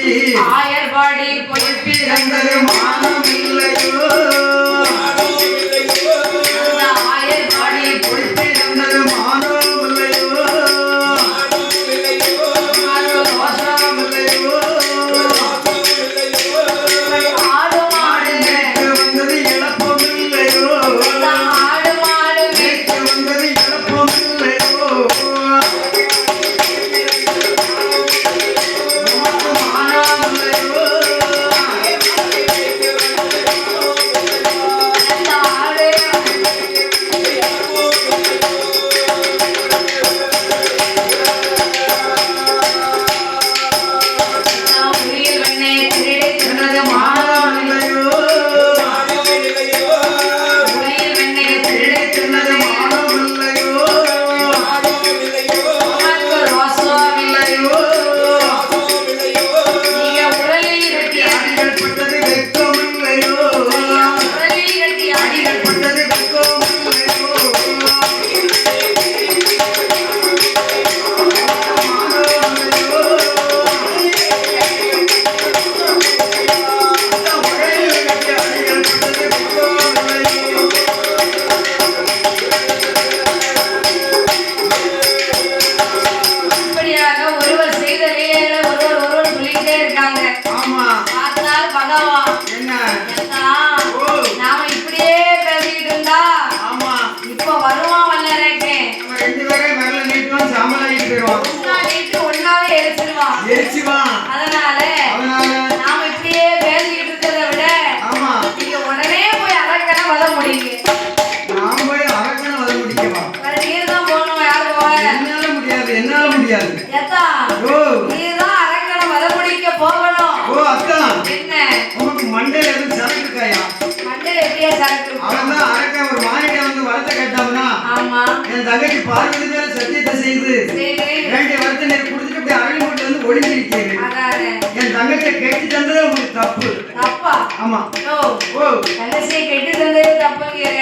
ஆயர்பாடி போய் பிறந்தது மானம் இல்லையோ ஆயர்பாடி போய் பிறந்தது மானம் இல்லையோ ரோஷம் இல்லையோ ஆடு மாடு வந்தது இழப்பம் இல்லையோ ஆடு மாடு வந்தது இழப்பம் இல்லையோ மானம் இல்லையோ ஆடு உயிர் வெண்ணை திருடி சொன்னது மானம் இல்லையோ உயிர் வெண்ணை திருடி சொன்னது மானம் இல்லையோ உனக்கு ரோசம் இல்லையோ நீங்க உடலில் கட்டி அடிகள் பட்டது வெட்கம் இல்லையோ உடலில் கட்டி அடிகள் பட்டது வெட்கம் இல்லையோ மானம் இல்லையோ உடலில் கட்டி அடிகள் பட்டது வெட்கம் இல்லையோ இப்படியாக ஒருவர் செய்த வேலைகளை ஒருவர் சொல்லிக்கிட்டே இருக்காங்க. ஆமா பார்த்தால் பகவான் என்ன எல்லாம் ஓ நாம இப்படியே பேசிக்கிட்டு இருந்தா ஆமா இப்ப வருவான் வல்லரேக்கேன் நம்ம ரெண்டு பேரும் மேல நீட்டுவோம் சாம்பலாகிட்டு போயிடுவோம் ஒன்னா நீட்டு ஒன்னாவே எரிச்சிருவான். எரிச்சுவான் அதனால அதனால நாம இப்படியே பேசிக்கிட்டு இருக்கிறத விட ஆமா நீங்க உடனே போய் அரக்கனை வத முடியுங்க. நான் போய் அரக்கனை வர முடிக்கவா வேற நீர் தான் போகணும். யாரு போக என்னால முடியாது என்னால முடியாது எத்தா ஓ நீர் தான் அரக்கனை வத முடிக்க போகணும். ஓ அத்தா என்ன உனக்கு மண்டையில எதுவும் சரக்கு இருக்காயா மண்டையில எப்படியே சரக்கு இருக்கும்? அவன் தான் அரக்கன் ஒரு மானிட்ட வந்து வரத்தை கேட்டாங்கன்னா ஆமா என் தங்கச்சி பார்வதி மேல சத்தியத்தை செய்து சரி வேண்டிய வரத்தை நீர் கொடுத்துட்டு இப்படி அரணி போட்டு வந்து ஒளிஞ்சிருக்கீங்க அதானே என் தங்கச்சியை கேட்டு தந்தது உங்களுக்கு தப்பு தப்பா ஆமா ஓ ஓ தங்கச்சியை கெட்டு தந்தது தப்புங்கிற